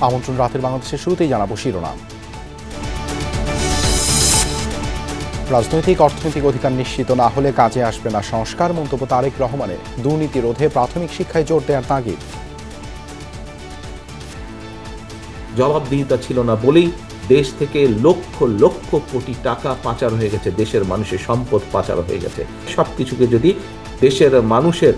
আমন্ত্রণ রাতের বাংলাদেশের শুরুতেই জানাবো শিরোনাম। রাজনৈতিক অর্থনৈতিক অধিকার নিশ্চিত না হলে কাজে আসবে না সংস্কার, মন্তব্য তারেক রহমানের। দুর্নীতি রোধে প্রাথমিক শিক্ষায় জোর দেওয়ার তাগিদ। জবাবদিহিতা ছিল না বলেই দেশ থেকে লক্ষ লক্ষ কোটি টাকা পাচার হয়ে গেছে, দেশের মানুষের সম্পদ পাচার হয়ে গেছে। সবকিছুকে যদি দেশের মানুষের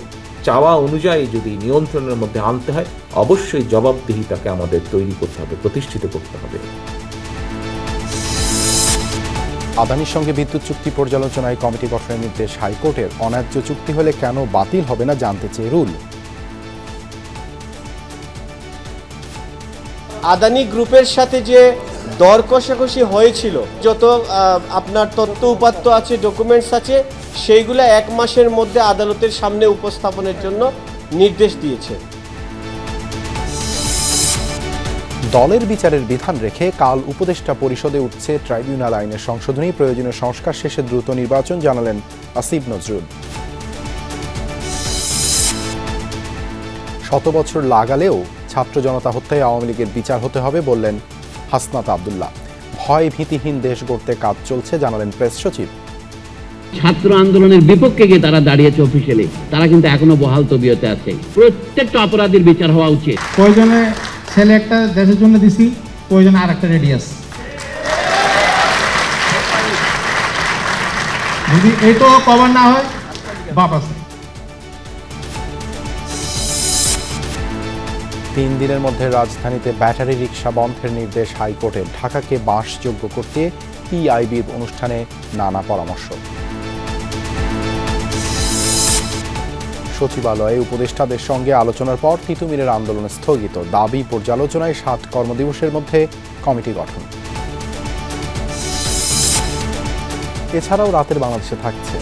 চাওয়া অনুযায়ী যদি নিয়ন্ত্রণের মধ্যে আনতে হয়, অবশ্যই জবাবদিহিতাকে আমাদের তৈরি করতে হবে, প্রতিষ্ঠিত করতে হবে। আদানির সঙ্গে বিদ্যুৎ চুক্তি পর্যালোচনায় কমিটি গঠনের নির্দেশ হাইকোর্টের। অন্যায্য চুক্তি হলে কেন বাতিল হবে না জানতে চেয়ে রুল। আদানি গ্রুপের সাথে যে দর কষাকষি হয়েছিল, যত আপনার তথ্য উপাত্ত আছে, ডকুমেন্টস আছে, সেইগুলো 1 মাসের মধ্যে আদালতের সামনে উপস্থাপনের জন্য নির্দেশ দিয়েছে। দলের বিচারের বিধান রেখে কাল উপদেষ্টা পরিষদে উঠছে ট্রাইব্যুনাল আইনের সংশোধনী। প্রয়োজনীয় সংস্কার শেষে দ্রুত নির্বাচন, জানালেন আসিফ নজরুল। 100 বছর লাগালেও ছাত্র জনতা হত্যায় আওয়ামী লীগের বিচার হতে হবে, বললেন হাসনাত আব্দুল্লাহ। ভয় ভীতিহীন দেশ গড়তে কাজ চলছে, জানালেন প্রেস সচিব। ছাত্র আন্দোলনের বিপক্ষে গিয়ে তারা দাঁড়িয়েছে অফিসিয়ালি, তারা কিন্তু এখনো বহাল তবিয়তে আছে। প্রত্যেকটা অপরাধীর বিচার হওয়া উচিত। প্রয়োজনে ছেলে একটা দেশের জন্য দিছি, প্রয়োজনে আর একটা রেডিয়াস। যদি এটাও কভার না হয়, বাপ আছে। 3 দিনের মধ্যে রাজধানীতে ব্যাটারি রিকশা বন্ধের নির্দেশ হাইকোর্টের। ঢাকাকে বাসযোগ্য করতে পিআইবির অনুষ্ঠানে নানা পরামর্শ। সচিবালয়ে উপদেষ্টাদের সঙ্গে আলোচনার পর তিতুমিরের আন্দোলন স্থগিত। দাবি পর্যালোচনায় 7 কর্মদিবসের মধ্যে কমিটি গঠন। এছাড়াও রাতের বাংলাদেশে থাকছে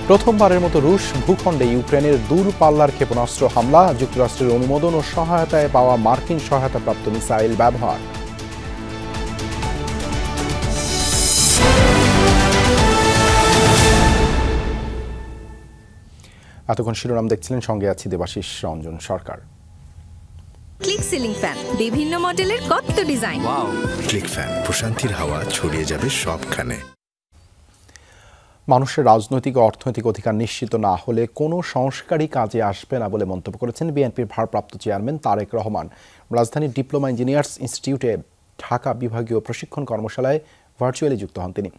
প্রথমবারের মতো রুশ ভূখণ্ডে ইউক্রেনের দূরপাল্লার ক্ষেপণাস্ত্র হামলা। যুক্তরাষ্ট্রের অনুমোদন ও সহায়তায় পাওয়া মার্কিন সহায়তাপ্রাপ্ত মিসাইল ব্যবহার। এতক্ষণ শিরোনাম দেখছিলেন, সঙ্গে আছি দেবাশিস রঞ্জন সরকার। ক্লিক সিলিং ফ্যান, বিভিন্ন মডেলের কত ডিজাইন। ওয়াও, ক্লিক ফ্যান, প্রশান্তির হাওয়া ছড়িয়ে যাবে সবখানে। মানুষের রাজনৈতিক ও অর্থনৈতিক অধিকার নিশ্চিত না হলে কোনো সংস্কারই কাজে আসবে না বলে মন্তব্য করেছেন বিএনপির ভারপ্রাপ্ত চেয়ারম্যান তারেক রহমান। রাজধানীর ডিপ্লোমা ইঞ্জিনিয়ার্স ইনস্টিটিউটে ঢাকা বিভাগীয় প্রশিক্ষণ কর্মশালায় ভার্চুয়ালি যুক্ত হন তিনি।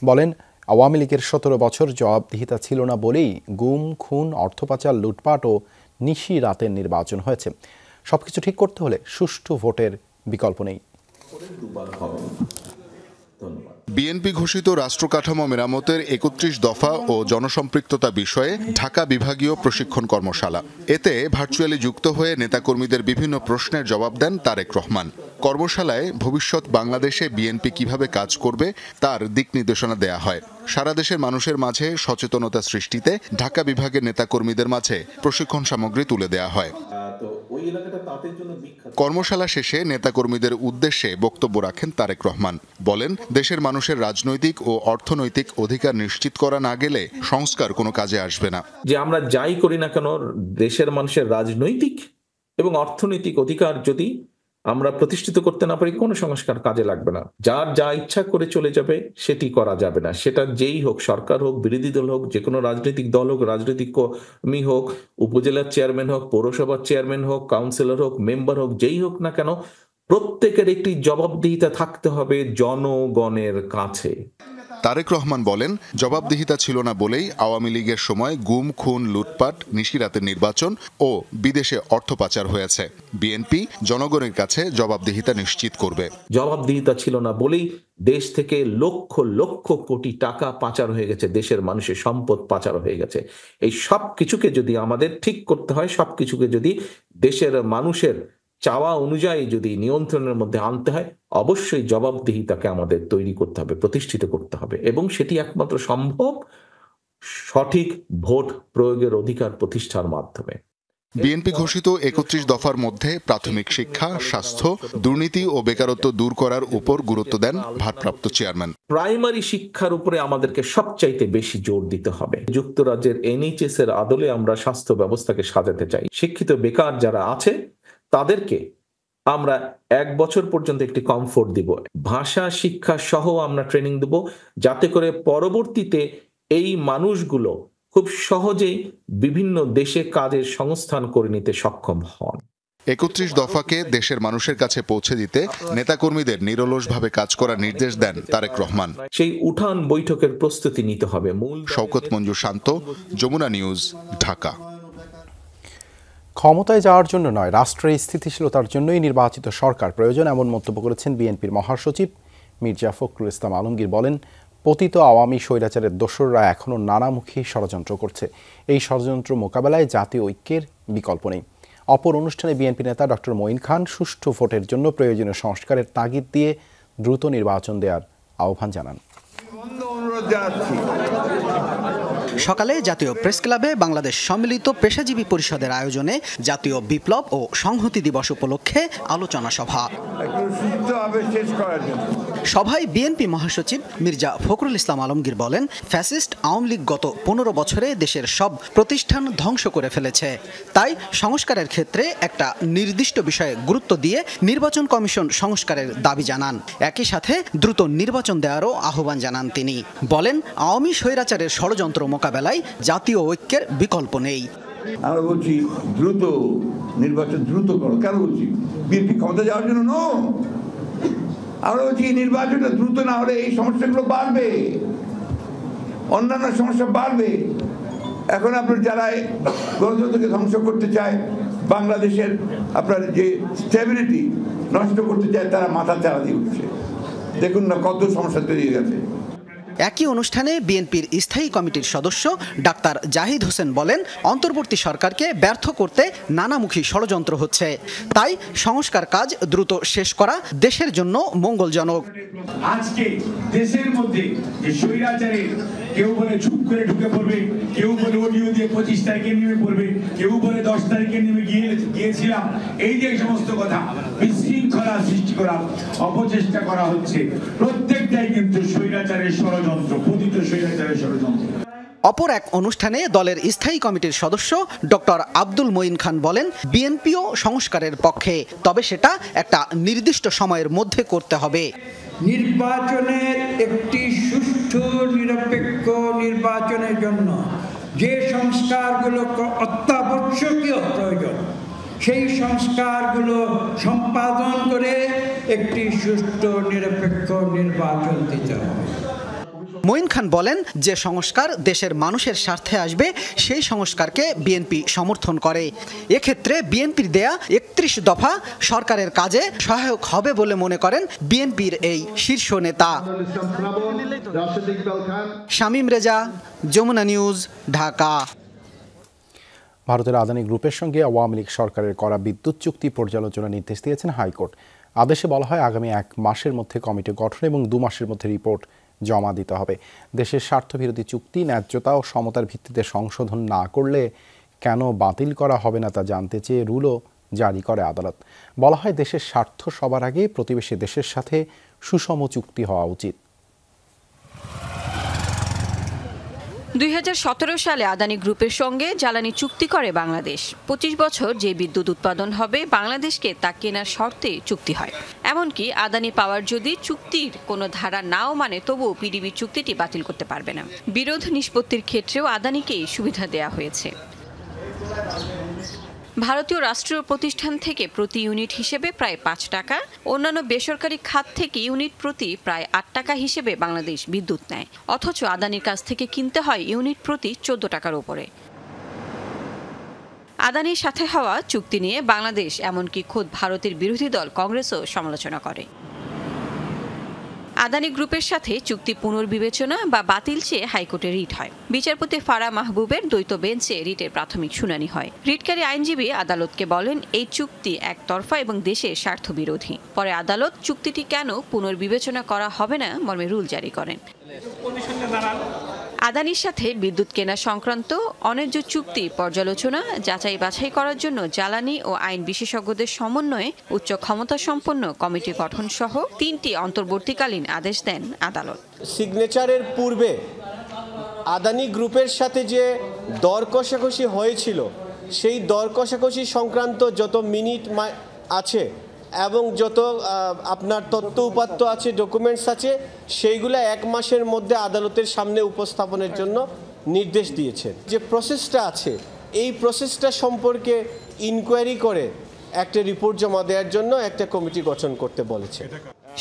বলেন, আওয়ামী লীগের 17 বছর জবাবদিহিতা ছিল না বলেই গুম, খুন, অর্থপাচার, লুটপাট ও নিশি রাতের নির্বাচন হয়েছে। সবকিছু ঠিক করতে হলে সুষ্ঠু ভোটের বিকল্প নেই। বিএনপি ঘোষিত রাষ্ট্র কাঠামো মেরামতের 31 দফা ও জনসম্পৃক্ততা বিষয়ে ঢাকা বিভাগীয় প্রশিক্ষণ কর্মশালা। এতে ভার্চুয়ালি যুক্ত হয়ে নেতাকর্মীদের বিভিন্ন প্রশ্নের জবাব দেন তারেক রহমান। কর্মশালায় ভবিষ্যৎ বাংলাদেশে বিএনপি কিভাবে কাজ করবে তার দিক নির্দেশনা দেয়া হয়। সারা দেশের মানুষের মাঝে সচেতনতা সৃষ্টিতে ঢাকা বিভাগের নেতাকর্মীদের মাঝে প্রশিক্ষণ সামগ্রী তুলে দেয়া হয়। কর্মশালা শেষে নেতাকর্মীদের উদ্দেশ্যে বক্তব্য রাখেন তারেক রহমান। বলেন, দেশের মানুষের রাজনৈতিক ও অর্থনৈতিক অধিকার নিশ্চিত করা না গেলে সংস্কার কোনো কাজে আসবে না। যে আমরা যাই করি না কেন, দেশের মানুষের রাজনৈতিক এবং অর্থনৈতিক অধিকার যদি আমরা প্রতিষ্ঠিত করতে না পারি, কোনো সংস্কার কাজে লাগবে না। যার যা ইচ্ছা করে চলে যাবে সেটি করা যাবে না। সেটা যেই হোক, সরকার হোক, বিরোধী দল হোক, যে কোনো রাজনৈতিক দল হোক, রাজনৈতিক কর্মী হোক, উপজেলার চেয়ারম্যান হোক, পৌরসভার চেয়ারম্যান হোক, কাউন্সিলর হোক, মেম্বার হোক, যেই হোক না কেন, প্রত্যেকের একটি জবাবদিহিতা থাকতে হবে জনগণের কাছে। তারেক রহমান বলেন, জবাবদিহিতা ছিল না বলেই আওয়ামী লীগের সময় গুম, খুন, লুটপাট, নিশিরাতের নির্বাচন ও বিদেশে অর্থ পাচার হয়েছে। বিএনপি জনগণের কাছে জবাবদিহিতা নিশ্চিত করবে। জবাবদিহিতা ছিল না বলেই দেশ থেকে লক্ষ লক্ষ কোটি টাকা পাচার হয়ে গেছে, দেশের মানুষের সম্পদ পাচার হয়ে গেছে। এই সব কিছুকে যদি আমাদের ঠিক করতে হয়, সব কিছুকে যদি দেশের মানুষের চাওয়া অনুযায়ী যদি নিয়ন্ত্রণের মধ্যে আনতে হয়, অবশ্যই জবাবদিহিতাকে আমাদের তৈরি করতে হবে, প্রতিষ্ঠিত করতে হবে, এবং সেটি একমাত্র সম্ভব সঠিক ভোট প্রয়োগের অধিকার প্রতিষ্ঠার মাধ্যমে। বিএনপি ঘোষিত ৩১ দফার মধ্যে প্রাথমিক শিক্ষা, স্বাস্থ্য, দুর্নীতি ও বেকারত্ব দূর করার উপর গুরুত্ব দেন ভারপ্রাপ্ত চেয়ারম্যান। প্রাইমারি শিক্ষার উপরে আমাদেরকে সবচাইতে বেশি জোর দিতে হবে। যুক্তরাজ্যের NHS এর আদলে আমরা স্বাস্থ্য ব্যবস্থাকে সাজাতে চাই। শিক্ষিত বেকার যারা আছে তাদেরকে আমরা 1 বছর পর্যন্ত একটি কমফোর্ট দিব। ভাষা শিক্ষা সহ আমরা ট্রেনিং দেব, যাতে করে পরবর্তীতে এই মানুষগুলো খুব সহজেই বিভিন্ন দেশে কাজের সংস্থান করে নিতে সক্ষম হন। ৩১ দফাকে দেশের মানুষের কাছে পৌঁছে দিতে নেতাকর্মীদের নিরলসভাবে কাজ করার নির্দেশ দেন তারেক রহমান। সেই উঠান বৈঠকের প্রস্তুতি নিতে হবে। শওকত মঞ্জু শান্ত, যমুনা নিউজ, ঢাকা। ক্ষমতায় যাওয়ার জন্য নয়, রাষ্ট্রের স্থিতিশীলতার জন্যই নির্বাচিত সরকার প্রয়োজন, এমন মন্তব্য করেছেন বিএনপির মহাসচিব মির্জা ফখরুল ইসলাম আলমগীর। বলেন, পতিত আওয়ামী স্বৈরাচারের দোসররা এখনও নানামুখী ষড়যন্ত্র করছে। এই ষড়যন্ত্র মোকাবেলায় জাতীয় ঐক্যের বিকল্প নেই। অপর অনুষ্ঠানে বিএনপি নেতা ডক্টর মঈন খান সুষ্ঠু ভোটের জন্য প্রয়োজনীয় সংস্কারের তাগিদ দিয়ে দ্রুত নির্বাচন দেওয়ার আহ্বান জানান। সকালে জাতীয় প্রেস ক্লাবে বাংলাদেশ সম্মিলিত পেশাজীবী পরিষদের আয়োজনে জাতীয় বিপ্লব ও সংহতি দিবস উপলক্ষে আলোচনা সভা। সভায় বিএনপি মহাসচিব মির্জা ফখরুল ইসলাম আলমগীর বলেন, ফ্যাসিস্ট আওয়ামী লীগ গত 15 বছরে দেশের সব প্রতিষ্ঠান ধ্বংস করে ফেলেছে। তাই সংস্কারের ক্ষেত্রে একটা নির্দিষ্ট বিষয়ে গুরুত্ব দিয়ে নির্বাচন কমিশন সংস্কারের দাবি জানান। একই সাথে দ্রুত নির্বাচন দেওয়ারও আহ্বান জানান তিনি। বলেন, আওয়ামী স্বৈরাচারের ষড়যন্ত্র মোকাবেলায় জাতীয় ঐক্যের বিকল্প নেই। আমরা বলছি দ্রুত নির্বাচন দ্রুত করো। কেন বলছি? বিএনপি ক্ষমতা যাওয়ার জন্য নো। আমরা বলছি নির্বাচনটা দ্রুত না হলে এই সমস্যাগুলো বাড়বে, অন্যান্য সমস্যা বাড়বে। এখন আপনার যারা গণতন্ত্রকে ধ্বংস করতে চায়, বাংলাদেশের আপনার যে স্টেবিলিটি নষ্ট করতে চায়, তারা মাথা চারা দিয়ে উঠছে। দেখুন না কত সমস্যা তৈরি হয়ে গেছে। একই অনুষ্ঠানে বিএনপির স্থায়ী কমিটির সদস্য ডাক্তার জাহিদ হোসেন বলেন, অন্তর্বর্তী সরকারকে ব্যর্থ করতে নানামুখী ষড়যন্ত্র হচ্ছে। তাই সংস্কার কাজ দ্রুত শেষ করা দেশের জন্য মঙ্গলজনক। আজকে দেশের মধ্যে যে স্বৈরাচারে কেউ বলে চুপ করে ঢুকে পড়বে, কেউ বলে অডিও দিয়ে 25 তারিখে নেমে পড়বে, কেউ বলে 10 তারিখে নেমে গিয়েছিলাম, এই যে সমস্ত কথা বিশৃঙ্খলা সৃষ্টি করা অপচেষ্টা করা হচ্ছে, প্রত্যেকটাই কিন্তু স্বৈরাচারের ষড়যন্ত্র, পতিত স্বৈরাচারের ষড়যন্ত্র। অপর এক অনুষ্ঠানে দলের স্থায়ী কমিটির সদস্য ডক্টর আব্দুল মঈন খান বলেন, বিএনপিও সংস্কারের পক্ষে, তবে সেটা একটা নির্দিষ্ট সময়ের মধ্যে করতে হবে। নির্বাচনের একটি সুষ্ঠু নিরপেক্ষ নির্বাচনের জন্য যে সংস্কারগুলো অত্যাবশ্যকীয় প্রয়োজন, সেই সংস্কারগুলো সম্পাদন করে একটি সুষ্ঠু নিরপেক্ষ নির্বাচন দিতে হবে। মঈন খান বলেন, যে সংস্কার দেশের মানুষের স্বার্থে আসবে সেই সংস্কারকে বিএনপি সমর্থন করে। এক্ষেত্রে বিএনপির দেয়া ৩১ দফা সরকারের কাজে সহায়ক হবে বলে মনে করেন বিএনপির এই শীর্ষ নেতা। শামীম রেজা, যমুনা নিউজ, ঢাকা। ভারতের আদানি গ্রুপের সঙ্গে আওয়ামী লীগ সরকারের করা বিদ্যুৎ চুক্তি পর্যালোচনার নির্দেশ দিয়েছেন হাইকোর্ট। আদেশে বলা হয়, আগামী 1 মাসের মধ্যে কমিটি গঠন এবং 2 মাসের মধ্যে রিপোর্ট জমা দিতে হবে। দেশের স্বার্থবিরোধী চুক্তি ন্যায্যতা ও সমতার ভিত্তিতে সংশোধন না করলে কেন বাতিল করা হবে না তা জানতে চেয়ে রুলও জারি করে আদালত। বলা হয়, দেশের স্বার্থ সবার আগে, প্রতিবেশী দেশের সাথে সুষম চুক্তি হওয়া উচিত। 2017 সালে আদানি গ্রুপের সঙ্গে জ্বালানি চুক্তি করে বাংলাদেশ। 25 বছর যে বিদ্যুৎ উৎপাদন হবে বাংলাদেশকে তা কেনার শর্তে চুক্তি হয়। এমনকি আদানি পাওয়ার যদি চুক্তির কোনো ধারা নাও মানে, তবুও পিডিবি চুক্তিটি বাতিল করতে পারবে না। বিরোধ নিষ্পত্তির ক্ষেত্রেও আদানিকেই সুবিধা দেওয়া হয়েছে। ভারতীয় রাষ্ট্রীয় প্রতিষ্ঠান থেকে প্রতি ইউনিট হিসেবে প্রায় 5 টাকা, অন্যান্য বেসরকারি খাত থেকে ইউনিট প্রতি প্রায় 8 টাকা হিসেবে বাংলাদেশ বিদ্যুৎ নেয়। অথচ আদানির কাছ থেকে কিনতে হয় ইউনিট প্রতি 14 টাকার উপরে। আদানির সাথে হওয়া চুক্তি নিয়ে বাংলাদেশ, এমনকি খোদ ভারতের বিরোধী দল কংগ্রেসও সমালোচনা করে। আদানি গ্রুপের সাথে চুক্তি পুনর্বিবেচনা বা বাতিল চেয়ে হাইকোর্টে রিট হয়। বিচারপতি ফারা মাহবুবের দ্বৈত বেঞ্চে রিটের প্রাথমিক শুনানি হয়। রিটকারী আইনজীবী আদালতকে বলেন, এই চুক্তি একতরফা এবং দেশের স্বার্থ বিরোধী। পরে আদালত চুক্তিটি কেন পুনর্বিবেচনা করা হবে না মর্মে রুল জারি করেন। আদানির সাথে বিদ্যুৎ কেনা সংক্রান্ত অন্যায্য চুক্তি পর্যালোচনা যাচাই বাছাই করার জন্য জ্বালানি ও আইন বিশেষজ্ঞদের সমন্বয়ে উচ্চ ক্ষমতাসম্পন্ন কমিটি গঠন সহ 3টি অন্তর্বর্তীকালীন আদেশ দেন আদালত। সিগনেচারের পূর্বে আদানি গ্রুপের সাথে যে দর কষাকষি হয়েছিল সেই দর কষাকষি সংক্রান্ত যত মিনিট আছে এবং যত আপনার তথ্য উপাত্ত আছে, ডকুমেন্টস আছে, সেইগুলো 1 মাসের মধ্যে আদালতের সামনে উপস্থাপনের জন্য নির্দেশ দিয়েছেন। যে প্রসেসটা আছে এই প্রসেসটা সম্পর্কে ইনকোয়ারি করে একটা রিপোর্ট জমা দেওয়ার জন্য একটা কমিটি গঠন করতে বলেছে।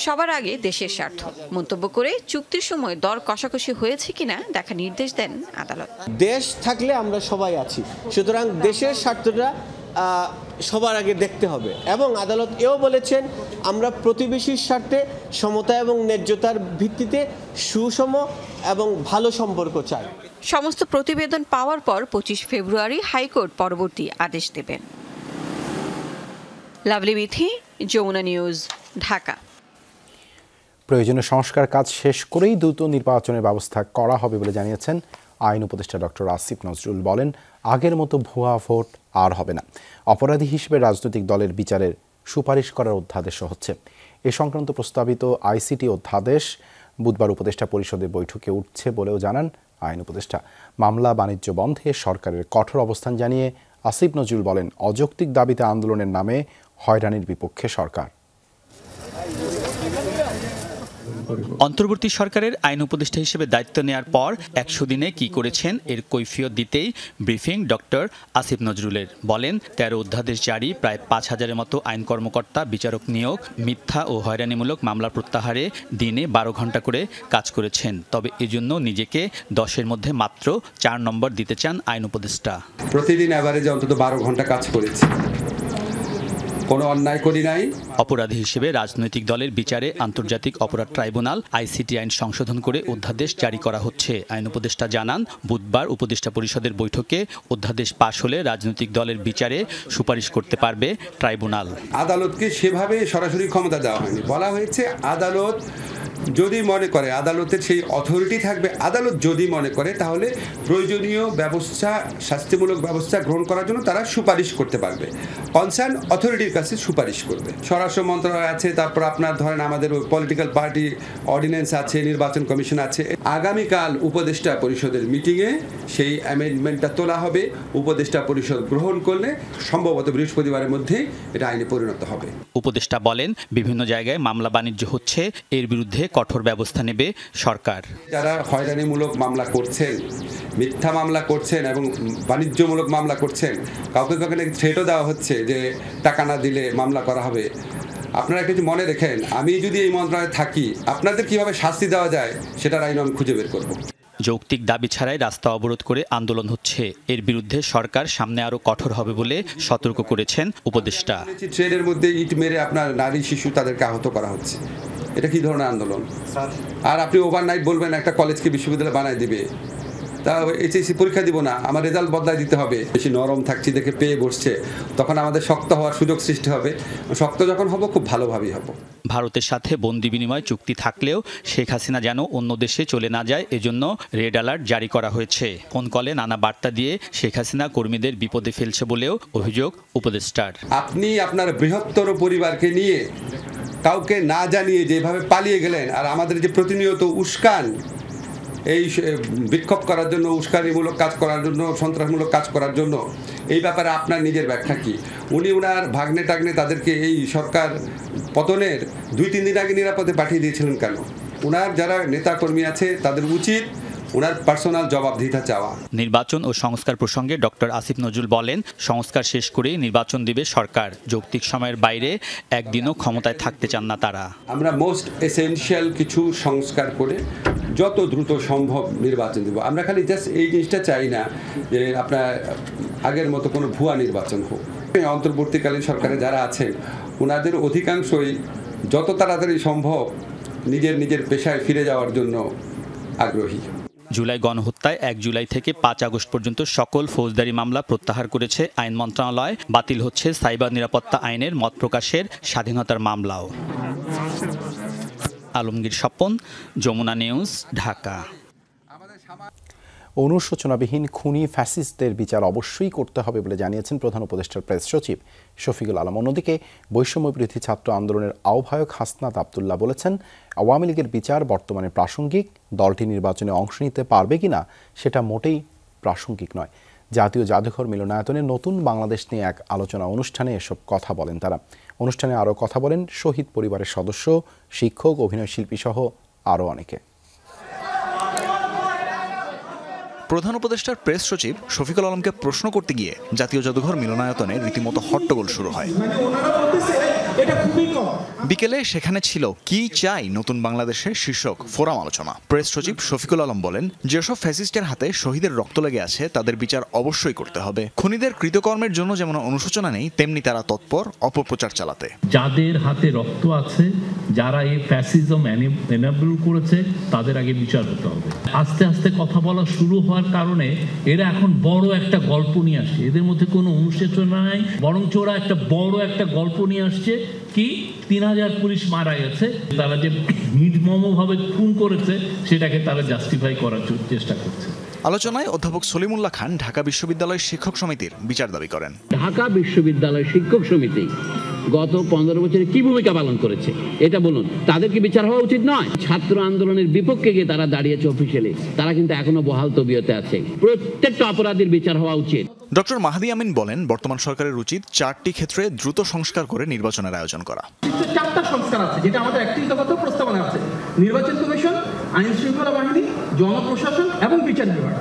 সবার আগে দেশের স্বার্থ মন্তব্য করে চুক্তির সময় দর কষাকষি হয়েছে কিনা দেখা নির্দেশ দেন আদালত। দেশ থাকলে আমরা সবাই আছি, সুতরাং দেশের স্বার্থটা সবার আগে দেখতে হবে। এবং আদালত এও বলেছেন আমরা প্রতিবেশীর স্বার্থে সমতা এবং ন্যায্যতার ভিত্তিতে সুষম এবং ভালো সম্পর্ক চাই। সমস্ত প্রতিবেদন পাওয়ার পর 25 ফেব্রুয়ারি হাইকোর্ট পরবর্তী আদেশ দেবেন। লাভলি বিথি, যমুনা নিউজ, ঢাকা। প্রয়োজনীয় সংস্কার কাজ শেষ করেই দ্রুত নির্বাচনের ব্যবস্থা করা হবে বলে জানিয়েছেন আইন উপদেষ্টা ডক্টর আসিফ নজরুল। বলেন, আগের মতো ভুয়া ভোট আর হবে না। অপরাধী হিসেবে রাজনৈতিক দলের বিচারের সুপারিশ করার অধ্যাদেশও হচ্ছে। এ সংক্রান্ত প্রস্তাবিত আইসিটি অধ্যাদেশ বুধবার উপদেষ্টা পরিষদের বৈঠকে উঠছে বলেও জানান আইন উপদেষ্টা। মামলা বাণিজ্য বন্ধে সরকারের কঠোর অবস্থান জানিয়ে আসিফ নজরুল বলেন, অযৌক্তিক দাবিতে আন্দোলনের নামে হয়রানির বিপক্ষে সরকার। অন্তর্বর্তী সরকারের আইন উপদেষ্টা হিসেবে দায়িত্ব নেওয়ার পর 100 দিনে কি করেছেন এর কৈফিয়ত দিতেই ব্রিফিং ডক্টর আসিফ নজরুলের। বলেন, 13 অধ্যাদেশ জারি, প্রায় 5000-এর মতো আইন কর্মকর্তা, বিচারক নিয়োগ, মিথ্যা ও হয়রানিমূলক মামলা প্রত্যাহারে দিনে 12 ঘন্টা করে কাজ করেছেন। তবে এজন্য নিজেকে 10-এর মধ্যে মাত্র 4 নম্বর দিতে চান আইন উপদেষ্টা। প্রতিদিন এভারেজে অন্তত 12 ঘন্টা কাজ করেছি, কোনো অন্যায় করি নাই। অপরাধী হিসেবে রাজনৈতিক দলের বিচারে আন্তর্জাতিক অপরাধ ট্রাইব্যুনাল আইসিটি আইন সংশোধন করে অধ্যাদেশ জারি করা হচ্ছে। আইন উপদেষ্টা জানান, বুধবার উপদেষ্টা পরিষদের বৈঠকে অধ্যাদেশ পাশ হলে রাজনৈতিক দলের বিচারে সুপারিশ করতে পারবে ট্রাইব্যুনাল। আদালতকে সেভাবে সরাসরি ক্ষমতা দেওয়া হয়নি, বলা হয়েছে আদালত যদি মনে করে, আদালতের সেই অথরিটি থাকবে, আদালত যদি মনে করে তাহলে প্রয়োজনীয় ব্যবস্থা, শাস্তিমূলক ব্যবস্থা গ্রহণ করার জন্য তারা সুপারিশ করতে পারবে, কনসার্ন অথরিটির কাছে সুপারিশ করবে। স্বরাষ্ট্র মন্ত্রণালয় আছে, তারপর আপনার ধরেন আমাদের পলিটিক্যাল পার্টি অর্ডিন্যান্স আছে, নির্বাচন কমিশন আছে। আগামীকাল উপদেষ্টা পরিষদের মিটিংয়ে সেই অ্যামেন্ডমেন্টটা তোলা হবে। উপদেষ্টা পরিষদ গ্রহণ করলে সম্ভবত বৃহস্পতিবারের মধ্যে এটা আইনে পরিণত হবে। উপদেষ্টা বলেন, বিভিন্ন জায়গায় মামলা বাণিজ্য হচ্ছে, এর বিরুদ্ধে কঠোর ব্যবস্থা নেবে সরকার। যারা হয়রানিমূলক মামলা করছেন, মিথ্যা মামলা করছেন এবং বাণিজ্যমূলক মামলা করছেন, কাউকে কাউকে থ্রেটও দেওয়া হচ্ছে যে টাকা না দিলে মামলা করা হবে। আপনারা কিছু মনে রেখেন, আমি যদি এই মন্ত্রণালয়ে থাকি, আপনাদের কিভাবে শাস্তি দেওয়া যায় সেটার আইন আমি খুঁজে বের করব। যৌক্তিক দাবি ছাড়াই রাস্তা অবরোধ করে আন্দোলন হচ্ছে, এর বিরুদ্ধে সরকার সামনে আরো কঠোর হবে বলে সতর্ক করেছেন উপদেষ্টা। ট্রেনের মধ্যে ইট মেরে আপনার নারী শিশু তাদেরকে আহত করা হচ্ছে, এটা কি ধরনের আন্দোলন? আর আপনি ওভারনাইট বলবেন একটা কলেজকে বিশ্ববিদ্যালয় বানায় দিবে, তা এইচএসসি পরীক্ষা দিব না, আমার রেজাল্ট বদলায় দিতে হবে। বেশি নরম থাকছি দেখে পেয়ে বসছে, তখন আমাদের শক্ত হওয়ার সুযোগ সৃষ্টি হবে। শক্ত যখন হব, খুব ভালোভাবেই হব। ভারতের সাথে বন্দি বিনিময় চুক্তি থাকলেও শেখ হাসিনা যেন অন্য দেশে চলে না যায়, এজন্য রেড অ্যালার্ট জারি করা হয়েছে। ফোন কলে নানা বার্তা দিয়ে শেখ হাসিনা কর্মীদের বিপদে ফেলছে বলেও অভিযোগ উপদেষ্টার। আপনি আপনার বৃহত্তর পরিবারকে নিয়ে কাউকে না জানিয়ে যেভাবে পালিয়ে গেলেন, আর আমাদের যে প্রতিনিয়ত উস্কান, এই বিক্ষোভ করার জন্য, উস্কানিমূলক কাজ করার জন্য, সন্ত্রাসমূলক কাজ করার জন্য, এই ব্যাপারে আপনার নিজের ব্যাখ্যা কি? উনি ওনার ভাগ্নে টাগ্নে তাদেরকে এই সরকার পতনের 2-3 দিন আগে নিরাপদে পাঠিয়ে দিয়েছিলেন কেন? ওনার যারা নেতাকর্মী আছে তাদের উচিত ওনার পার্সোনাল জবাবদিহিতা চাওয়া। নির্বাচন ও সংস্কার প্রসঙ্গে ডক্টর আসিফ নজরুল বলেন, সংস্কার শেষ করেই নির্বাচন দিবে সরকার। যৌক্তিক সময়ের বাইরে একদিনও ক্ষমতায় থাকতে চান না তারা। আমরা মোস্ট এসেনশিয়াল কিছু সংস্কার করে যত দ্রুত সম্ভব নির্বাচন দেব। আমরা খালি জাস্ট এই জিনিসটা চাই না যে আপনার আগের মতো কোনো ভুয়া নির্বাচন হোক। অন্তর্বর্তীকালীন সরকারে যারা আছেন ওনাদের অধিকাংশই যত তাড়াতাড়ি সম্ভব নিজের পেশায় ফিরে যাওয়ার জন্য আগ্রহী। জুলাই গণহত্যায় 1 জুলাই থেকে 5 আগস্ট পর্যন্ত সকল ফৌজদারি মামলা প্রত্যাহার করেছে আইন মন্ত্রণালয়। বাতিল হচ্ছে সাইবার নিরাপত্তা আইনের মত প্রকাশের স্বাধীনতার মামলাও। আলমগীর স্বপন, যমুনা নিউজ, ঢাকা। অনুশোচনাবিহীন খুনি ফ্যাসিস্টদের বিচার অবশ্যই করতে হবে বলে জানিয়েছেন প্রধান উপদেষ্টার প্রেস সচিব শফিকুল আলম। অন্যদিকে বৈষম্য বিরোধী ছাত্র আন্দোলনের আহ্বায়ক হাসনাত আবদুল্লাহ বলেছেন, আওয়ামী লীগের বিচার বর্তমানে প্রাসঙ্গিক, দলটি নির্বাচনে অংশ নিতে পারবে কিনা সেটা মোটেই প্রাসঙ্গিক নয়। জাতীয় জাদুঘর মিলনায়তনে নতুন বাংলাদেশ নিয়ে এক আলোচনা অনুষ্ঠানে এসব কথা বলেন তারা। অনুষ্ঠানে আরও কথা বলেন শহীদ পরিবারের সদস্য, শিক্ষক, অভিনয়শিল্পী সহ আরও অনেকে। প্রধান উপদেষ্টার প্রেস সচিব শফিকুল আলমকে প্রশ্ন করতে গিয়ে জাতীয় জাদুঘর মিলনায়তনে রীতিমতো হট্টগোল শুরু হয়। বিকেলে সেখানে ছিল কি চাই নতুন বাংলাদেশের শীর্ষক ফোরাম আলোচনা। প্রেস সচিব শফিকুল আলম বলেন, যেসব ফ্যাসিস্টের হাতে শহীদের রক্ত লেগে আছে তাদের বিচার অবশ্যই করতে হবে। খুনিদের কৃতকর্মের জন্য যেমন অনুশোচনা নেই, তেমনি তারা তৎপর অপপ্রচার চালাতে। যাদের হাতে রক্ত আছে, যারা এই ফ্যাসিজম এনাবল করেছে, তাদের আগে বিচার হতে হবে। আস্তে আস্তে কথা বলা শুরু হওয়ার কারণে এরা এখন বড় একটা গল্প নিয়ে আসছে। এদের মধ্যে কোনো অনুশোচনা নাই, বরঞ্চ ওরা একটা বড় একটা গল্প নিয়ে আসছে। কি 3000 পুলিশ মারা গেছে, তারা যে নির্মমভাবে খুন করেছে সেটাকে তারা জাস্টিফাই করার চেষ্টা করছে। আলোচনায় অধ্যাপক সলিমুল্লাহ খান ঢাকা বিশ্ববিদ্যালয় শিক্ষক সমিতির বিচার দাবি করেন। ঢাকা বিশ্ববিদ্যালয় শিক্ষক সমিতি গত 15 বছরে কি ভূমিকা পালন করেছে এটা বলুন। তাদের কি বিচার হওয়া উচিত নয়? ছাত্র আন্দোলনের বিপক্ষে গিয়ে তারা দাঁড়িয়েছে অফিসিয়ালি, তারা কিন্তু এখনো বহাল তবিয়তে আছে। প্রত্যেকটা অপরাধীর বিচার হওয়া উচিত। ডক্টর মাহাদি আমিন বলেন, বর্তমান সরকারের উচিত 4টি ক্ষেত্রে দ্রুত সংস্কার করে নির্বাচনের আয়োজন করা। 4টা সংস্কার আছে, যেটা আমাদের একত্রিতগত প্রস্তাবনা আছে: নির্বাচন কমিশন, আইন শৃঙ্খলা বাহিনী, জনপ্রশাসন এবং বিচার বিভাগ।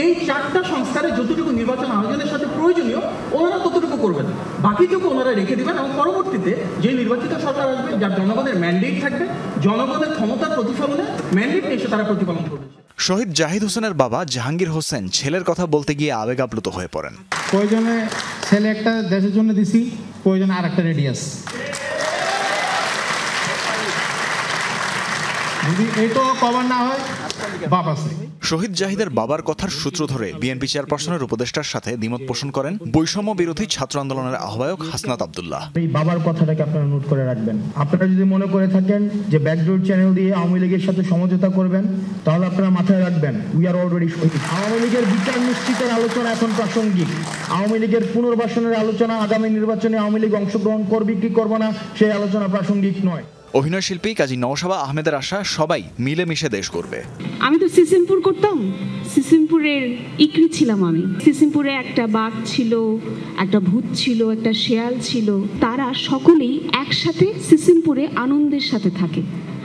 এই 4টা সংস্কারে যতটুকু নির্বাচন আয়োজনের সাথে প্রয়োজনীয় ওনারা ততটুকু করবেন, বাকিটুকু ওনারা রেখে দিবেন এবং পরবর্তীতে যে নির্বাচিত সরকার আসবে, যার জনগণের ম্যান্ডেট থাকবে, জনগণের ক্ষমতার প্রতিফলনে ম্যান্ডেট এসে তারা প্রতিপালন করবে। শহীদ জাহিদ হোসেনের বাবা জাহাঙ্গীর হোসেন ছেলের কথা বলতে গিয়ে আবেগ আপ্লুত হয়ে পড়েন। প্রয়োজনে ছেলে একটা দেশের জন্য দিছি, প্রয়োজনে আর একটা রেডিয়াস। যদি এটাও কভার না হয়, বাপ আছে। শহীদ জাহিদের বাবার কথার সূত্র ধরে বিএনপি চেয়ারপারসনের উপদেষ্টার সাথে দ্বিমত পোষণ করেন বৈষম্য বিরোধী ছাত্র আন্দোলনের আহ্বায়ক হাসনাত আবদুল্লাহ। এই বাবার কথাটাকে আপনারা নোট করে রাখবেন। আপনারা যদি মনে করে থাকেন যে ব্যাকডোর চ্যানেল দিয়ে আওয়ামী লীগের সাথে সমঝোতা করবেন, তাহলে আপনারা মাথায় রাখবেন, উই আর অলরেডি শহীদ। আওয়ামী লীগের বিচার নিশ্চিতের আলোচনা এখন প্রাসঙ্গিক। আওয়ামী লীগের পুনর্বাসনের আলোচনা, আগামী নির্বাচনে আওয়ামী লীগ অংশগ্রহণ করবে কি করবে না সেই আলোচনা প্রাসঙ্গিক নয়। অভিনয়শিল্পী কাজী নওশাবা আহমেদের আশা, সবাই মিলেমিশে দেশ করবে। আমি তো সিসিমপুর করতাম, সিসিমপুরের ইকরি ছিলাম আমি। সিসিমপুরে একটা বাঘ ছিল, একটা ভূত ছিল, একটা শেয়াল ছিল, তারা সকলেই একসাথে সিসিমপুরে আনন্দের সাথে থাকে।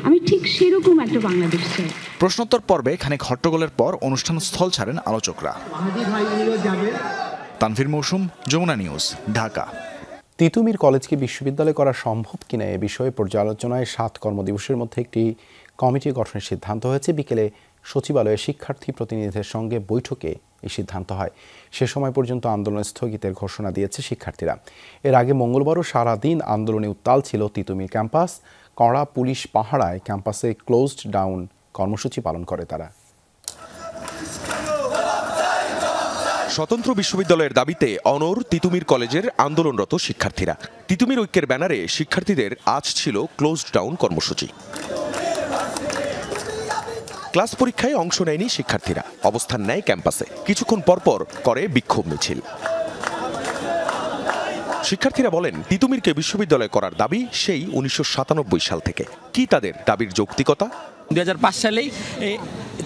আমি ঠিক সেরকম একটা বাংলাদেশ চাই। প্রশ্নোত্তর পর্বে খানিক হট্টগোলের পর অনুষ্ঠান স্থল ছাড়েন আলোচকরা। তানভীর মৌসুম, যমুনা নিউজ, ঢাকা। তিতুমীর কলেজকে বিশ্ববিদ্যালয় করা সম্ভব কিনা এ বিষয়ে পর্যালোচনায় 7 কর্মদিবসের মধ্যে একটি কমিটি গঠনের সিদ্ধান্ত হয়েছে। বিকেলে সচিবালয়ে শিক্ষার্থী প্রতিনিধিদের সঙ্গে বৈঠকে এই সিদ্ধান্ত হয়। সে সময় পর্যন্ত আন্দোলন স্থগিতের ঘোষণা দিয়েছে শিক্ষার্থীরা। এর আগে মঙ্গলবারও সারাদিন আন্দোলনে উত্তাল ছিল তিতুমীর ক্যাম্পাস। কড়া পুলিশ পাহারায় ক্যাম্পাসে ক্লোজড ডাউন কর্মসূচি পালন করে তারা। স্বতন্ত্র বিশ্ববিদ্যালয়ের দাবিতে অনড় তিতুমীর কলেজের আন্দোলনরত শিক্ষার্থীরা। তিতুমীর ঐক্যের ব্যানারে শিক্ষার্থীদের আজ ছিল ক্লোজড ডাউন কর্মসূচি। ক্লাস পরীক্ষায় অংশ নেয়নি শিক্ষার্থীরা, অবস্থান নেয় ক্যাম্পাসে। কিছুক্ষণ পরপর করে বিক্ষোভ মিছিল। শিক্ষার্থীরা বলেন, তিতুমীরকে বিশ্ববিদ্যালয় করার দাবি সেই 1997 সাল থেকে। কি তাদের দাবির যৌক্তিকতা? 2005 সালেই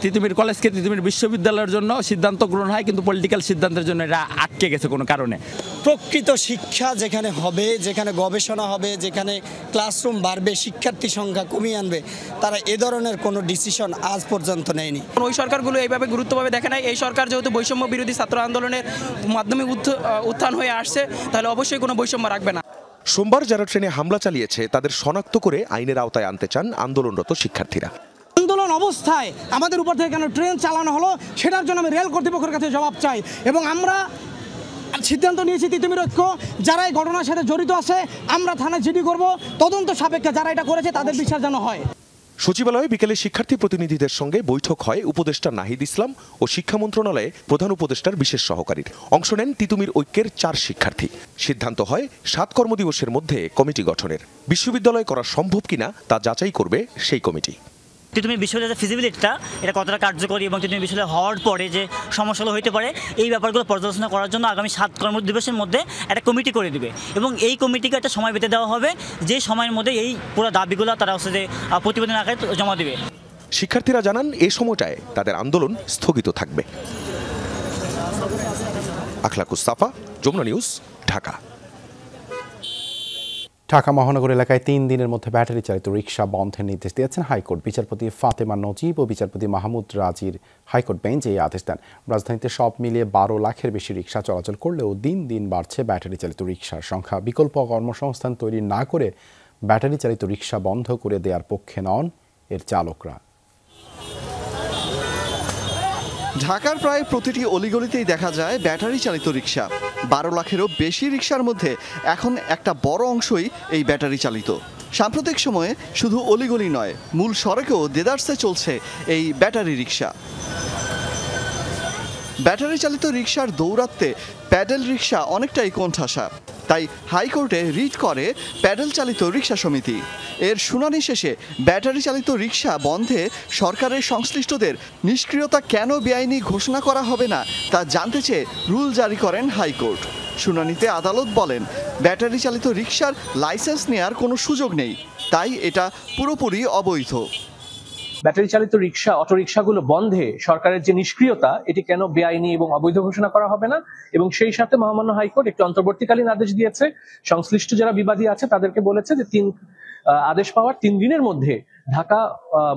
তিতুমীর কলেজকে তিতুমীর বিশ্ববিদ্যালয়ের জন্য সিদ্ধান্ত গ্রহণ হয়, কিন্তু পলিটিক্যাল সিদ্ধান্তের জন্য এরা আটকে গেছে কোনো কারণে। প্রকৃত শিক্ষা যেখানে হবে, যেখানে গবেষণা হবে, যেখানে ক্লাসরুম বাড়বে, শিক্ষার্থী সংখ্যা কমিয়ে আনবে, তারা এ ধরনের কোনো ডিসিশন আজ পর্যন্ত নেয়নি। ওই সরকারগুলো এইভাবে গুরুত্বভাবে দেখে নাই। এই সরকার যেহেতু বৈষম্য বিরোধী ছাত্র আন্দোলনের মাধ্যমে উত্থান হয়ে আসছে, তাহলে অবশ্যই কোনো বৈষম্য রাখবে না। সোমবার যারা ট্রেনে হামলা চালিয়েছে তাদের শনাক্ত করে আইনের আওতায় আনতে চান আন্দোলনরত শিক্ষার্থীরা। আন্দোলন অবস্থায় আমাদের উপর থেকে কেন ট্রেন চালানো হলো সেটার জন্য আমি রেল কর্তৃপক্ষের কাছে জবাব চাই। এবং আমরা সিদ্ধান্ত নিয়েছি তিতুমীর ঐক্য যারা এই ঘটনার সাথে জড়িত আছে আমরা থানায় জিডি করব, তদন্ত সাপেক্ষে যারা এটা করেছে তাদের বিচার যেন হয়। সচিবালয়ে বিকেলে শিক্ষার্থী প্রতিনিধিদের সঙ্গে বৈঠক হয় উপদেষ্টা নাহিদ ইসলাম ও শিক্ষা মন্ত্রণালয়ে প্রধান উপদেষ্টার বিশেষ সহকারীর। অংশ নেন তিতুমীর ঐক্যের 4 শিক্ষার্থী। সিদ্ধান্ত হয় 7 কর্মদিবসের মধ্যে কমিটি গঠনের। বিশ্ববিদ্যালয় করা সম্ভব কিনা তা যাচাই করবে সেই কমিটি। তিতুমির বিশ্ববিদ্যালয়ের ফিজিবিলিটিটা এটা কতটা কার্যকরী এবং তিতুমির বিশ্ববিদ্যালয় হওয়ার পরে যে সমস্যাগুলো হতে পারে এই ব্যাপারগুলো পর্যালোচনা করার জন্য আগামী 7 কর্মদিবসের মধ্যে একটা কমিটি করে দিবে এবং এই কমিটিকে একটা সময় বেঁধে দেওয়া হবে যে সময়ের মধ্যে এই পুরো দাবিগুলো তারা হচ্ছে যে প্রতিবেদন আকারে জমা দেবে। শিক্ষার্থীরা জানান এই সময়টায় তাদের আন্দোলন স্থগিত থাকবে। আখলাকুস সাফা, যমুনা নিউজ, ঢাকা। ঢাকা মহানগর এলাকায় 3 দিনের মধ্যে ব্যাটারি চালিত রিকশা বন্ধের নির্দেশ দিয়েছেন হাইকোর্ট। বিচারপতি ফাতেমা নজিব ও বিচারপতি মাহমুদ রাজির হাইকোর্ট বেঞ্চ এই আদেশ দেন। রাজধানীতে সব মিলিয়ে 12 লাখের বেশি রিকশা চলাচল করলেও দিন দিন বাড়ছে ব্যাটারি চালিত রিকশার সংখ্যা। বিকল্প কর্মসংস্থান তৈরি না করে ব্যাটারি চালিত রিকশা বন্ধ করে দেওয়ার পক্ষে নন এর চালকরা। ঢাকার প্রায় প্রতিটি অলিগলিতেই দেখা যায় ব্যাটারি চালিত রিকশা। 12 লাখেরও বেশি রিকশার মধ্যে এখন একটা বড় অংশই এই ব্যাটারি চালিত। সাম্প্রতিক সময়ে শুধু অলিগলি নয়, মূল সড়কেও দেদারসে চলছে এই ব্যাটারি রিকশা। ব্যাটারি চালিত রিকশার দৌরাত্মে প্যাডেল রিকশা অনেকটাই কোণঠাসা। তাই হাইকোর্টে রিট করে প্যাডেল চালিত রিকশা সমিতি। এর শুনানি শেষে ব্যাটারি চালিত রিকশা বন্ধে সরকারের সংশ্লিষ্টদের নিষ্ক্রিয়তা কেন বেআইনি ঘোষণা করা হবে না তা জানতে চেয়ে রুল জারি করেন হাইকোর্ট। শুনানিতে আদালত বলেন, ব্যাটারি চালিত রিকশার লাইসেন্স নেয়ার কোনো সুযোগ নেই, তাই এটা পুরোপুরি অবৈধ। ব্যাটারি চালিত রিকশা, অটো রিকশাগুলো বন্ধে সরকারের যে নিষ্ক্রিয়তা, এটি কেন বেআইনি এবং অবৈধ ঘোষণা করা হবে না, এবং সেই সাথে মহামান্য হাইকোর্ট একটি অন্তর্বর্তীকালীন আদেশ দিয়েছে। সংশ্লিষ্ট যারা বিবাদী আছে তাদেরকে বলেছে যে আদেশ পাওয়ার 3 দিনের মধ্যে ঢাকা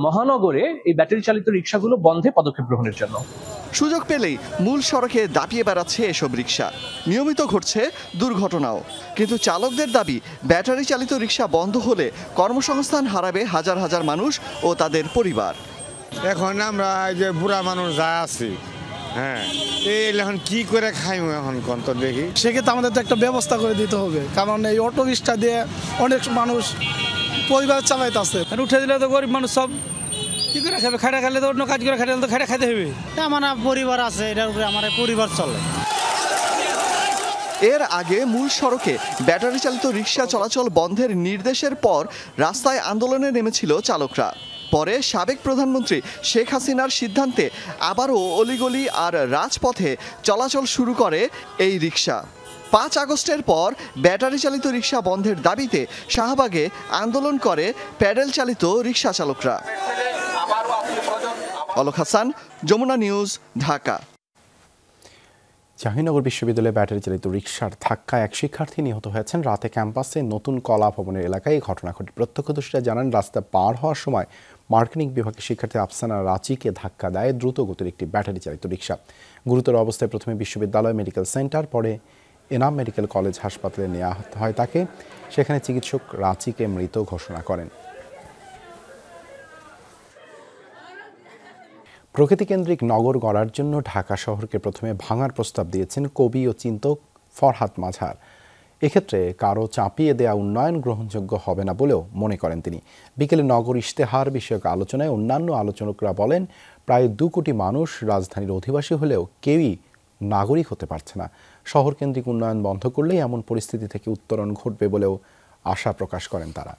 মহানগরে এই ব্যাটারি চালিত রিকশাগুলো বন্ধে পদক্ষেপ গ্রহণের জন্য। সুযোগ পেলেই মূল সড়কে দাপিয়ে বেড়াচ্ছে এসব রিকশা। নিয়মিত ঘটছে দুর্ঘটনাও। কিন্তু চালকদের দাবি, ব্যাটারি চালিত রিকশা বন্ধ হলে কর্মসংস্থান হারাবে হাজার হাজার মানুষ ও তাদের পরিবার। এখন আমরা যে বুড়া মানুষ যা আছি, হ্যাঁ, এখন কি করে খাইমু এখন কোন তো দেখি। সেক্ষেত্রে আমাদের তো একটা ব্যবস্থা করে দিতে হবে, কারণ এই অটো রিকশা দিয়ে অনেক মানুষ পরিবার চালাইতেছে। উঠে দিলে তো গরিব মানুষ সব কি করে খাবে? খাটা খেলে তো অন্য কাজ করে খাটা তো খাটা খাইতে হবে। আমার পরিবার আছে, এটার উপরে আমার পরিবার চলে। এর আগে মূল সড়কে ব্যাটারি চালিত রিকশা চলাচল বন্ধের নির্দেশের পর রাস্তায় আন্দোলনে নেমেছিল চালকরা। পরে সাবেক প্রধানমন্ত্রী শেখ হাসিনার সিদ্ধান্তে আবারও অলিগলি আর রাজপথে চলাচল শুরু করে এই রিকশা। 5 আগস্টের পর ব্যাটারি চালিত রিকশা বন্ধের দাবিতে শাহবাগে আন্দোলন করে প্যাডেল চালিত রিকশা চালকরা। অলক হাসান, যমুনা নিউজ, ঢাকা। জাহাঙ্গীরনগর বিশ্ববিদ্যালয়ে ব্যাটারি চালিত রিকশার ধাক্কায় এক শিক্ষার্থী নিহত হয়েছেন। রাতে ক্যাম্পাসে নতুন কলা ভবনের এলাকায় এই ঘটনা ঘটে। প্রত্যক্ষদর্শীরা জানান, রাস্তা পার হওয়ার সময় মার্কেটিং বিভাগের শিক্ষার্থী আফসানা রাচিকে ধাক্কা দেয় দ্রুত গতির একটি ব্যাটারি চালিত রিকশা। গুরুতর অবস্থায় প্রথমে বিশ্ববিদ্যালয় মেডিকেল সেন্টার, পরে এনাম মেডিকেল কলেজ হাসপাতালে নেওয়া হয় তাকে। সেখানে চিকিৎসক রাচিকে মৃত ঘোষণা করেন। প্রকৃতিকেন্দ্রিক নগর গড়ার জন্য ঢাকা শহরকে প্রথমে ভাঙার প্রস্তাব দিয়েছেন কবি ও চিন্তক ফরহাদ মাঝার। এক্ষেত্রে কারো চাপিয়ে দেয়া উন্নয়ন গ্রহণযোগ্য হবে না বলেও মনে করেন তিনি। বিকেলে নগর ইশতেহার বিষয়ক আলোচনায় অন্যান্য আলোচকরা বলেন, প্রায় 2 কোটি মানুষ রাজধানীর অধিবাসী হলেও কেউই নাগরিক হতে পারছে না। শহরকেন্দ্রিক উন্নয়ন বন্ধ করলেই এমন পরিস্থিতি থেকে উত্তরণ ঘটবে বলেও আশা প্রকাশ করেন তারা।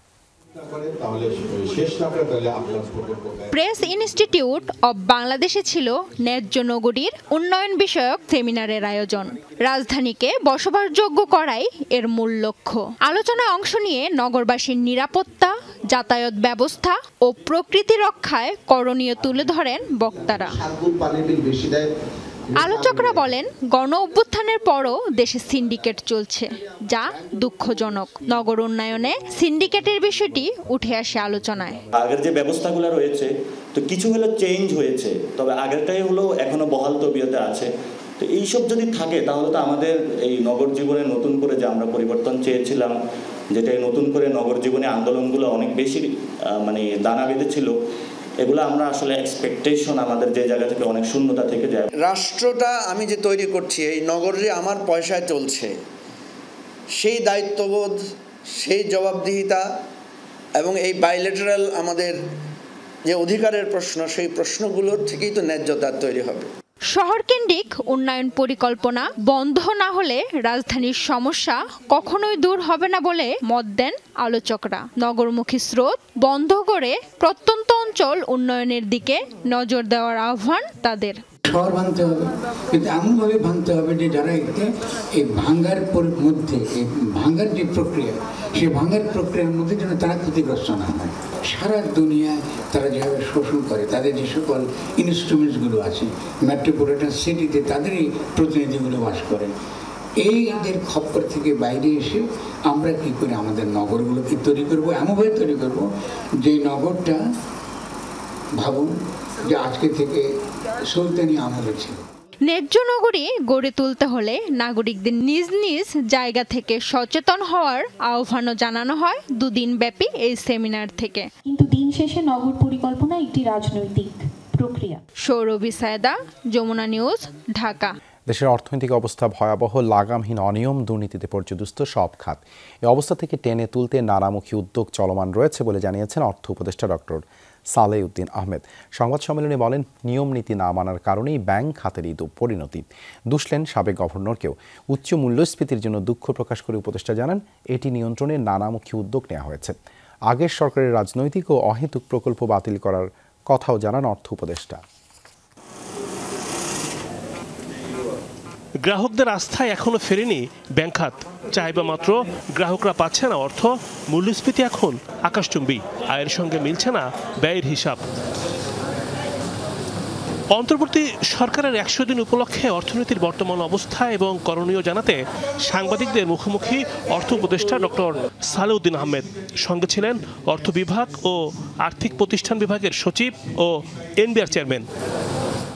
প্রেস ইনস্টিটিউট অব বাংলাদেশে ছিল ন্যায্য নগরীর উন্নয়ন বিষয়ক সেমিনারের আয়োজন। রাজধানীকে বসবাসযোগ্য করাই এর মূল লক্ষ্য। আলোচনায় অংশ নিয়ে নগরবাসীর নিরাপত্তা, যাতায়াত ব্যবস্থা ও প্রকৃতি রক্ষায় করণীয় তুলে ধরেন বক্তারা। আলোচকরা বলেন, গণ অভ্যুত্থানের পরও দেশে সিন্ডিকেট চলছে, যা দুঃখজনক। নগর উন্নয়নে সিন্ডিকেটের বিষয়টি উঠে আসে আলোচনায়। আগের যে ব্যবস্থাগুলো রয়েছে, তো কিছু হলো চেঞ্জ হয়েছে, তবে আগেরটাই হলো এখনো বহাল তবিয়তে আছে। তো এইসব যদি থাকে তাহলে তো আমাদের এই নগর জীবনে নতুন করে যে আমরা পরিবর্তন চেয়েছিলাম, যেটা নতুন করে নগর জীবনে আন্দোলনগুলো অনেক বেশি দানা বেঁধেছিল, এগুলো আমরা আসলে এক্সপেকটেশন আমাদের যে জায়গা থেকে অনেক শূন্যতা থেকে যায়। রাষ্ট্রটা আমি যে তৈরি করছি, এই নগর যে আমার পয়সায় চলছে, সেই দায়িত্ববোধ, সেই জবাবদিহিতা এবং এই বাইলেটারাল আমাদের যে অধিকারের প্রশ্ন, সেই প্রশ্নগুলোর থেকেই তো ন্যায্যতা তৈরি হবে। শহরকেন্দ্রিক উন্নয়ন পরিকল্পনা বন্ধ না হলে রাজধানীর সমস্যা কখনোই দূর হবে না বলে মত দেন আলোচকরা। নগরমুখী স্রোত বন্ধ করে প্রত্যন্ত গ্রামাঞ্চল উন্নয়নের দিকে নজর দেওয়ার আহ্বান তাদের। শহর ভাঙতে হবে, কিন্তু এমনভাবে ভাঙতে হবে যে যারা এই ভাঙার মধ্যে এই ভাঙার যে প্রক্রিয়া, সেই ভাঙার প্রক্রিয়ার মধ্যে যেন তারা ক্ষতিগ্রস্ত না হয়। সারা দুনিয়ায় তারা যেভাবে শোষণ করে, তাদের যে সকল ইনস্ট্রুমেন্টসগুলো আছে, মেট্রোপলিটন সিটিতে তাদেরই প্রতিনিধিগুলো বাস করেন। এইদের খপ্পর থেকে বাইরে এসে আমরা কী করে আমাদের নগরগুলোকে তৈরি করবো, এমনভাবে তৈরি করব যে নগরটা ভাবুন যে আজকে থেকে সুলতানি আমলে ছিল। ন্যায্য নগরী গড়ে তুলতে হলে নাগরিকদের নিজ নিজ জায়গা থেকে সচেতন হওয়ার আহ্বানও জানানো হয় দুদিন ব্যাপী এই সেমিনার থেকে। কিন্তু দিন শেষে নগর পরিকল্পনা একটি রাজনৈতিক প্রক্রিয়া। সৌরভী সায়দা, যমুনা নিউজ, ঢাকা। দেশের অর্থনৈতিক অবস্থা ভয়াবহ, লাগামহীন অনিয়ম দুর্নীতিতে পর্যদুস্ত সব খাত। এই অবস্থা থেকে টেনে তুলতে নানামুখী উদ্যোগ চলমান রয়েছে বলে জানিয়েছেন অর্থ উপদেষ্টা ডক্টর সালেউদ্দিন আহমেদ। সংবাদ সম্মেলনে বলেন, নিয়ম নীতি না মানার কারণেই ব্যাংক খাতের এই পরিণতি। দুষলেন সাবেক গভর্নরকেও। উচ্চ মূল্যস্ফীতির জন্য দুঃখ প্রকাশ করে উপদেষ্টা জানান, এটি নিয়ন্ত্রণে নানামুখী উদ্যোগ নেওয়া হয়েছে। আগের সরকারের রাজনৈতিক ও অহেতুক প্রকল্প বাতিল করার কথাও জানান অর্থ উপদেষ্টা। গ্রাহকদের আস্থায় এখনো ফেরেনি ব্যাংক খাত। চাইবা মাত্র গ্রাহকরা পাচ্ছে না অর্থ। মূল্যস্ফীতি এখন আকাশচুম্বী, আয়ের সঙ্গে মিলছে না ব্যয়ের হিসাব। অন্তর্বর্তী সরকারের 100 দিন উপলক্ষে অর্থনীতির বর্তমান অবস্থা এবং করণীয় জানাতে সাংবাদিকদের মুখোমুখি অর্থ উপদেষ্টা ডক্টর সালেউদ্দিন আহমেদ। সঙ্গে ছিলেন অর্থ বিভাগ ও আর্থিক প্রতিষ্ঠান বিভাগের সচিব ও এনবিআর চেয়ারম্যান।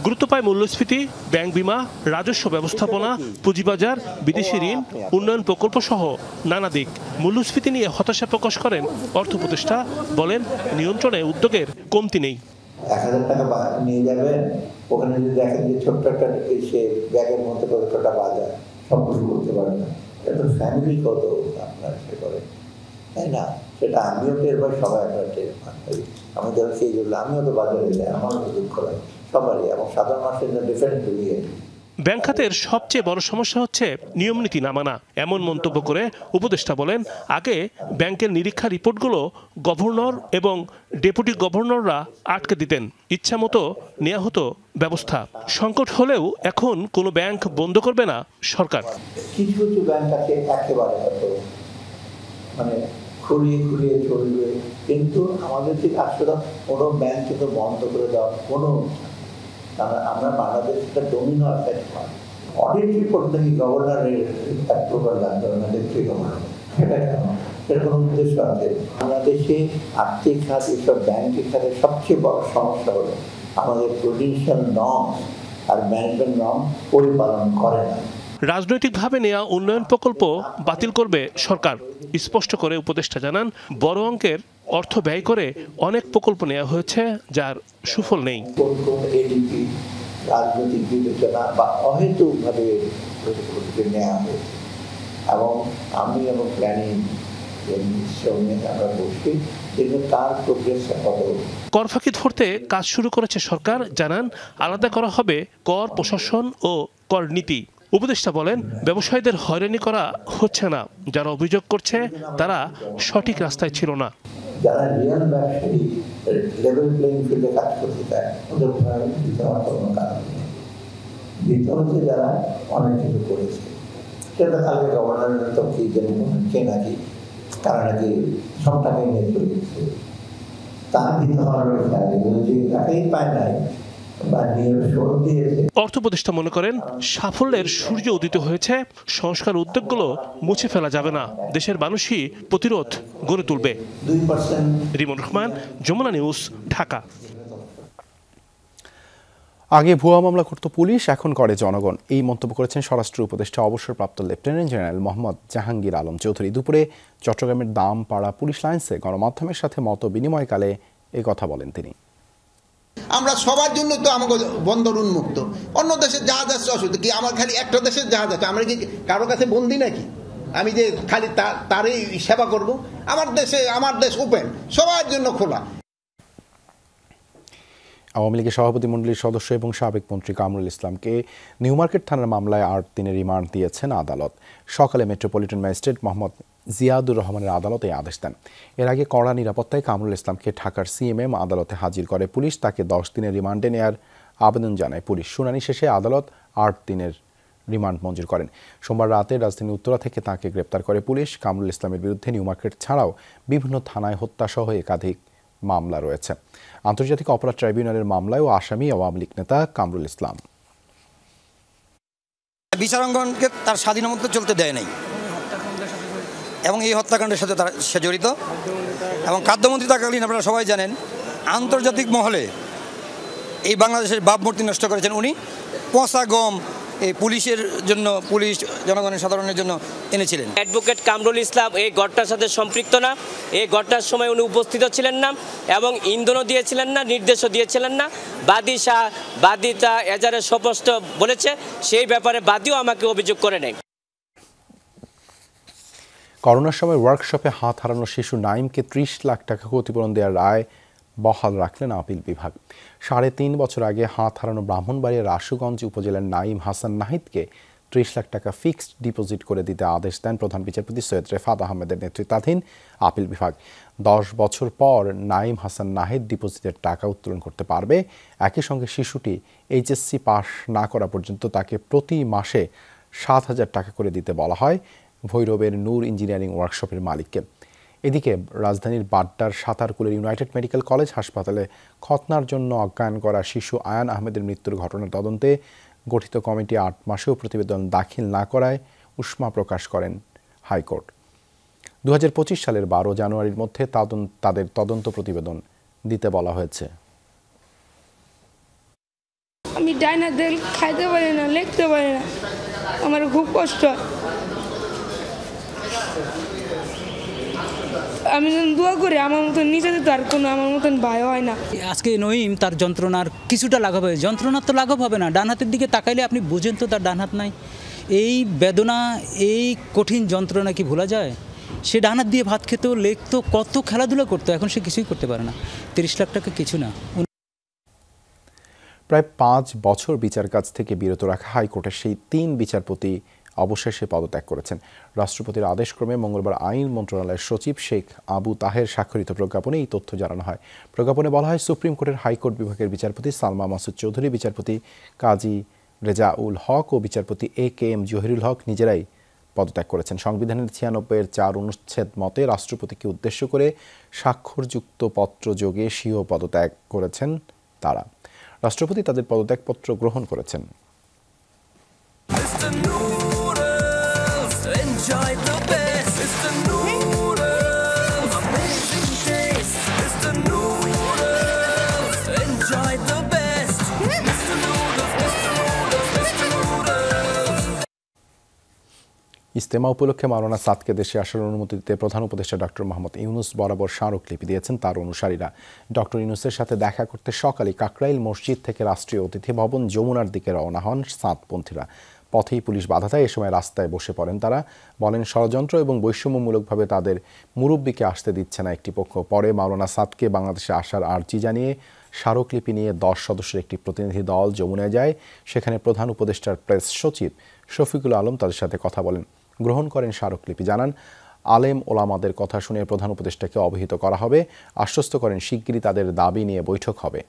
গুরুত্ব পায় মূল্যস্ফীতি, ব্যাংক বিমা, রাজস্ব ব্যবস্থাপনা, পুঁজিবাজার, বিদেশি ঋণ, উন্নয়ন প্রকল্প সহ নানা দিক। মূল্যস্ফীতি নিয়ে হতাশা প্রকাশ করেন অর্থ উপদেষ্টা। বলেন, নিয়ন্ত্রণে উদ্যোগের কমতি নেই। 1000 টাকা নিয়ে যাবেন, ওখানে যদি দেখেন যে ছোট্ট একটা সে ব্যাগের মধ্যে কতটা বাজার সব কিছু করতে পারে না, এটা ফ্যামিলি কত আপনার সে করে, তাই না? সেটা আমিও টের পাই, সবাই একটা টের পাই। আমি ধরো সেই জন্য আমিও তো বাজারে যাই, আমারও তো দুঃখ লাগে সবারই, এবং সাধারণ মানুষের জন্য ডিফারেন্ট হয়ে। ব্যাংক খাতের সবচেয়ে বড় সমস্যা হচ্ছে নিয়ম নীতি না মানা। এমন মন্তব্য করে উপদেষ্টা বলেন, আগে ব্যাংকের নিরীক্ষা রিপোর্টগুলো গভর্নর এবং ডেপুটি গভর্নররা আটকে দিতেন, ইচ্ছা মতো নেওয়া হতো ব্যবস্থা। সংকট হলেও এখন কোনো ব্যাংক বন্ধ করবে না সরকার। কিছু কিছু ব্যাংক আছে একেবারে মানে খুঁড়িয়ে চলবে, কিন্তু আমাদের ঠিক আসলে কোনো ব্যাংক কিন্তু বন্ধ করে দেওয়া কোনো, আমরা বাংলাদেশটা ডোমিনো এফেক্ট হয়। অডিট রিপোর্ট নাকি গভর্নরের অ্যাপ্রুভাল লাগবে না, ডেপুটি গভর্নর, সেটা কেন? এর কোনো উদ্দেশ্য আছে? বাংলাদেশে আর্থিক খাত, এসব ব্যাংকের খাতে সবচেয়ে বড় সমস্যা হলো আমাদের প্রুডেন্সিয়াল নর্ম আর ম্যানেজমেন্ট নর্ম পরিপালন করে না। রাজনৈতিকভাবে নেওয়া উন্নয়ন প্রকল্প বাতিল করবে সরকার, স্পষ্ট করে উপদেষ্টা জানান। বড় অঙ্কের অর্থ ব্যয় করে অনেক প্রকল্প নেওয়া হয়েছে যার সুফল নেই। রাজনৈতিক বিবেচনা বা অহেতুকভাবে নেওয়া হয়েছে, এবং আমি এবং প্ল্যানিং আমরা বসি, তার প্রোগ্রেস কত। কর ফাঁকি ধরতে কাজ শুরু করেছে সরকার, জানান। আলাদা করা হবে কর প্রশাসন ও কর নীতি। উপদেষ্টা বলেন, ব্যবসায়ীদের হয়রানি করা হচ্ছে না, যারা অভিযোগ করছে তারা সঠিক রাস্তায় ছিল না। যারা রিয়েল ব্যবসায়ী লেভেল প্লেইং ফিল্ডে কাজ করতে চায়, ওদের দিতে হওয়ার কোনো কারণ নেই। দিতে হচ্ছে যারা অনেক কিছু করেছে, সেটা কালকে গভর্নরের তো কি যেন কে নাকি কারা নাকি সব টাকাই নিয়ে চলে গেছে, তার দিতে হওয়ার যে টাকাই পায় নাই। অর্থ উপদেষ্টা মনে করেন, সাফল্যের সূর্য উদিত হয়েছে, সংস্কার উদ্যোগগুলো মুছে ফেলা যাবে না, দেশের মানুষই প্রতিরোধ গড়ে তুলবে। রিমন রহমান, যমুনা নিউজ, ঢাকা। আগে ভুয়া মামলা করত পুলিশ, এখন করে জনগণ। এই মন্তব্য করেছেন স্বরাষ্ট্র উপদেষ্টা অবসরপ্রাপ্ত লেফটেন্যান্ট জেনারেল মোহাম্মদ জাহাঙ্গীর আলম চৌধুরী। দুপুরে চট্টগ্রামের দামপাড়া পুলিশ লাইন্সে গণমাধ্যমের সাথে মত বিনিময়কালে এই কথা বলেন তিনি। আমরা সবার জন্য তো আমাকে বন্দর উন্মুক্ত, অন্য দেশের জাহাজ আসছে অসুবিধা কি? আমার খালি একটা দেশের জাহাজ আছে, আমরা কি কারো কাছে বন্দি নাকি? আমি যে খালি তারই সেবা করব? আমার দেশ ওপেন, সবার জন্য খোলা। আওয়ামী লীগের সভাপতিমণ্ডলীর সদস্য এবং সাবেক মন্ত্রী কামরুল ইসলামকে নিউ মার্কেট থানার মামলায় 8 দিনের রিমান্ড দিয়েছেন আদালত। সকালে মেট্রোপলিটন ম্যাজিস্ট্রেট মোহাম্মদ জিয়াদুর রহমানের আদালত এই আদেশ দেন। এর আগে কড়া নিরাপত্তায় কামরুল ইসলামকে ঢাকার সিএমএম আদালতে হাজির করে পুলিশ। তাকে 10 দিনের রিমান্ডে নেয়ার আবেদন জানায় পুলিশ। শুনানি শেষে আদালত 8 দিনের রিমান্ড মঞ্জুর করেন। সোমবার রাতে রাজধানী উত্তরা থেকে তাকে গ্রেপ্তার করে পুলিশ। কামরুল ইসলামের বিরুদ্ধে নিউ মার্কেট ছাড়াও বিভিন্ন থানায় হত্যাসহ একাধিক মামলা রয়েছে। আন্তর্জাতিক অপরাধ ট্রাইব্যুনালের মামলায় ও আসামি আওয়ামী লীগ নেতা কামরুল ইসলাম। বিচারাঙ্গনকে তার স্বাধীন মতো চলতে দেয় নাই এবং এই হত্যাকাণ্ডের সাথে সে জড়িত। এবং খাদ্যমন্ত্রী থাকাকালীন আপনারা সবাই জানেন আন্তর্জাতিক মহলে এই বাংলাদেশের ভাবমূর্তি নষ্ট করেছেন উনি। পচা গম এই পুলিশের জন্য, পুলিশ জনগণের সাধারণের জন্য এনেছিলেন। অ্যাডভোকেট কামরুল ইসলাম এই ঘটনার সাথে সম্পৃক্ত না। এই ঘটনার সময় উনি উপস্থিত ছিলেন না এবং ইন্ধনও দিয়েছিলেন না, নির্দেশও দিয়েছিলেন না। বাদীটা এজারে স্পষ্ট বলেছে, সেই ব্যাপারে বাদীও আমাকে অভিযোগ করে নেয়। করোনার সময় ওয়ার্কশপে হাত হারানো শিশু নাইমকে 30 লাখ টাকা ক্ষতিপূরণ দেওয়ার রায় বহাল রাখলেন আপিল বিভাগ। 3.5 বছর আগে হাত হারানো ব্রাহ্মণবাড়িয়ার আশুগঞ্জ উপজেলার নাইম হাসান নাহিদকে 30 লাখ টাকা ফিক্সড ডিপোজিট করে দিতে আদেশ দেন প্রধান বিচারপতি সৈয়দ রেফাত আহমেদের নেতৃত্বাধীন আপিল বিভাগ। 10 বছর পর নাইম হাসান নাহিদ ডিপোজিটের টাকা উত্তোলন করতে পারবে। একই সঙ্গে শিশুটি এইচএসসি পাস না করা পর্যন্ত তাকে প্রতি মাসে 7,000 টাকা করে দিতে বলা হয় ভৈরবের নূর ইঞ্জিনিয়ারিং ওয়ার্কশপের মালিককে। এদিকে রাজধানীর বাড্ডার সাতারকুলের ইউনাইটেড মেডিকেল কলেজ হাসপাতালে খতনার জন্য অজ্ঞান করা শিশু আয়ান আহমেদের মৃত্যুর ঘটনার তদন্তে গঠিত কমিটি 8 মাসেও প্রতিবেদন দাখিল না করায় উষ্মা প্রকাশ করেন হাইকোর্ট। 2025 সালের 12 জানুয়ারির মধ্যে তাদের তদন্ত প্রতিবেদন দিতে বলা হয়েছে। আমি ডাইনা দেল খাইতে পারি না, লিখতে পারি না, আমার খুব কষ্ট। আমি যখন দোয়া করি আমার মতন নিচে তো আর কোনো আমার মতন ভয় হয় না। আজকে নঈম তার যন্ত্রণার কিছুটা লাঘব হবে, যন্ত্রণার তো লাঘব হবে না। ডান হাতের দিকে তাকাইলে আপনি বুঝেন তো তার ডান হাত নাই। এই বেদনা, এই কঠিন যন্ত্রণা কি ভোলা যায়? সে ডান হাত দিয়ে ভাত খেত, লিখতো, কত খেলাধুলা করতো, এখন সে কিছুই করতে পারে না। 30 লাখ টাকা কিছু না। প্রায় 5 বছর বিচার কাজ থেকে বিরত রাখা হাইকোর্টের সেই 3 বিচারপতি অবশেষে পদত্যাগ করেছেন। রাষ্ট্রপতির আদেশক্রমে মঙ্গলবার আইন মন্ত্রণালয়ের সচিব শেখ আবু তাহের স্বাক্ষরিত প্রজ্ঞাপনে এই তথ্য জানানো হয়। প্রজ্ঞাপনে বলা হয়, সুপ্রিম কোর্টের হাইকোর্ট বিভাগের বিচারপতি সালমা মাসুদ চৌধুরী, বিচারপতি কাজী রেজাউল হক ও বিচারপতি AKM জহিরুল হক নিজেরাই পদত্যাগ করেছেন। সংবিধানের 96-4 অনুচ্ছেদ মতে রাষ্ট্রপতিকে উদ্দেশ্য করে স্বাক্ষরযুক্ত পত্র যোগে স্বীয় পদত্যাগ করেছেন তারা। রাষ্ট্রপতি তাদের পদত্যাগপত্র গ্রহণ করেছেন। ইজতেমা উপলক্ষে মাওলানা সাদকে দেশে আসার অনুমতি দিতে প্রধান উপদেষ্টা ডক্টর মোহাম্মদ ইউনুস বরাবর স্মারকলিপি দিয়েছেন তার অনুসারীরা। ডক্টর ইউনুসের সাথে দেখা করতে সকালে কাকরাইল মসজিদ থেকে রাষ্ট্রীয় অতিথি ভবন যমুনার দিকে রওনা হন সাদপন্থীরা। পথেই পুলিশ বাধা দেয়। এ সময় রাস্তায় বসে পড়েন তারা। বলেন, ষড়যন্ত্র এবং বৈষম্যমূলকভাবে তাদের মুরব্বীকে আসতে দিচ্ছে না একটি পক্ষ। পরে মাওলানা সাদকে বাংলাদেশে আসার আর্জি জানিয়ে স্মারকলিপি নিয়ে 10 সদস্যের একটি প্রতিনিধি দল যমুনায় যায়। সেখানে প্রধান উপদেষ্টার প্রেস সচিব শফিকুল আলম তাদের সাথে কথা বলেন, গ্রহণ করেন স্মারকলিপি। জানান, আলেম ওলামাদের কথা শুনে প্রধান উপদেষ্টাকে অবহিত করা হবে। আশ্বস্ত করেন শিগগিরই তাদের দাবি নিয়ে বৈঠক হবে।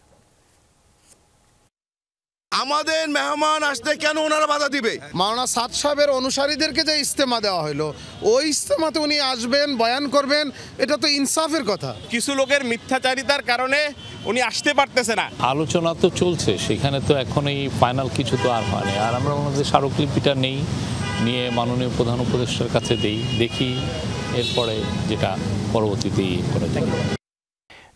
আমাদের মেহমান আসতে কেন ওনারা বাধা দিবে? মাওলানা সাদ সাহেবের অনুসারীদেরকে যে ইজতেমা দেওয়া হলো, ওই ইজতেমাতে উনি আসবেন, বয়ান করবেন, এটা তো ইনসাফের কথা। কিছু লোকের মিথ্যাচারিতার কারণে উনি আসতে পারতেছে না। আলোচনা তো চলছে, সেখানে তো এখন এই ফাইনাল কিছু তো আর হয়নি। আর আমরা ওনাদের স্মারকলিপিটা নিয়ে মাননীয় প্রধান উপদেষ্টার কাছে দেখি এরপরে যেটা পরবর্তীতে করা যাবে।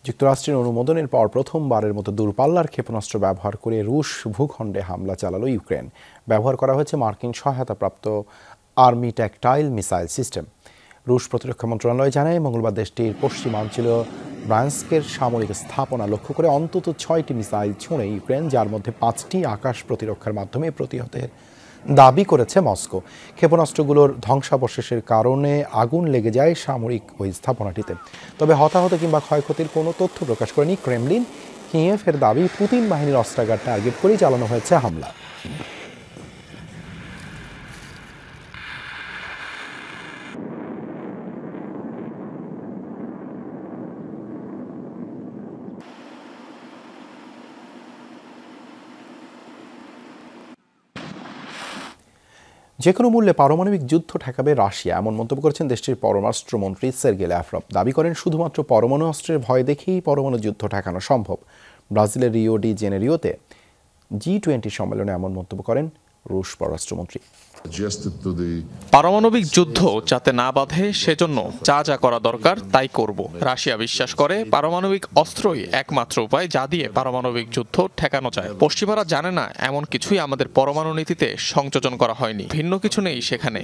যুক্তরাষ্ট্রের অনুমোদনের পর প্রথমবারের মতো দূরপাল্লার ক্ষেপণাস্ত্র ব্যবহার করে রুশ ভূখণ্ডে হামলা চালালো ইউক্রেন। ব্যবহার করা হয়েছে মার্কিন সহায়তাপ্রাপ্ত আর্মি ট্যাকটাইল মিসাইল সিস্টেম। রুশ প্রতিরক্ষা মন্ত্রণালয় জানায়, মঙ্গলবার দেশটির পশ্চিমাঞ্চল ব্রায়ান্স্কের সামরিক স্থাপনা লক্ষ্য করে অন্তত 6টি মিসাইল ছুঁড়ে ইউক্রেন, যার মধ্যে 5টি আকাশ প্রতিরক্ষার মাধ্যমে প্রতিহতের দাবি করেছে মস্কো। ক্ষেপণাস্ত্রগুলোর ধ্বংসাবশেষের কারণে আগুন লেগে যায় সামরিক ওই স্থাপনাটিতে। তবে হতাহত কিংবা ক্ষয়ক্ষতির কোনো তথ্য প্রকাশ করেনি ক্রেমলিন। কিয়েভের দাবি, পুতিন বাহিনীর অস্ত্রাগার টার্গেট করেই চালানো হয়েছে হামলা। যে কোনো মূল্যে পারমাণবিক যুদ্ধ ঠেকাবে রাশিয়া, এমন মন্তব্য করেছেন দেশটির পররাষ্ট্রমন্ত্রী সের্গেই ল্যাভরভ। দাবি করেন শুধুমাত্র পরমাণু অস্ত্রের ভয় দেখেই পরমাণু যুদ্ধ ঠেকানো সম্ভব। ব্রাজিলের রিও ডি জেনেরিওতে G20 সম্মেলনে এমন মন্তব্য করেন রুশ পররাষ্ট্রমন্ত্রী। পারমাণবিক যুদ্ধ যাতে না বাধে সেজন্য যা যা করা দরকার তাই করব। রাশিয়া বিশ্বাস করে পারমাণবিক অস্ত্রই একমাত্র উপায় যা দিয়ে পারমাণবিক যুদ্ধ ঠেকানো যায়। পশ্চিমারা জানে না এমন কিছুই আমাদের পরমাণু নীতিতে সংযোজন করা হয়নি, ভিন্ন কিছু নেই সেখানে।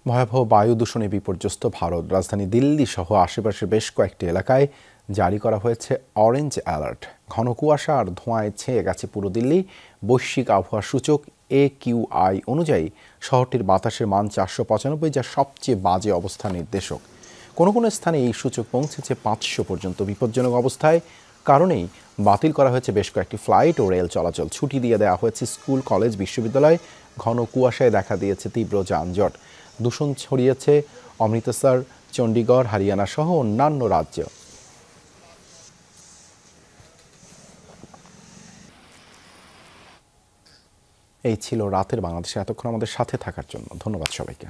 ভয়াবহ বায়ু দূষণে বিপর্যস্ত ভারত। রাজধানী দিল্লি সহ আশেপাশের বেশ কয়েকটি এলাকায় জারি করা হয়েছে অরেঞ্জ অ্যালার্ট। ঘন কুয়াশা আর ধোঁয়ায় ছেয়ে গেছে পুরো দিল্লি। বৈশ্বিক আবহাওয়া সূচক AQI অনুযায়ী শহরটির বাতাসের মান 495, যা সবচেয়ে বাজে অবস্থা নির্দেশক। কোনো কোনো স্থানে এই সূচক পৌঁছেছে 500 পর্যন্ত। বিপজ্জনক অবস্থায় কারণেই বাতিল করা হয়েছে বেশ কয়েকটি ফ্লাইট ও রেল চলাচল। ছুটি দিয়ে দেওয়া হয়েছে স্কুল, কলেজ, বিশ্ববিদ্যালয়। ঘন কুয়াশায় দেখা দিয়েছে তীব্র যানজট। দূষণ ছড়িয়েছে অমৃতসর, চণ্ডীগড়, হরিয়ানা সহ অন্যান্য রাজ্য। এই ছিল রাতের বাংলাদেশে। এতক্ষণ আমাদের সাথে থাকার জন্য ধন্যবাদ সবাইকে।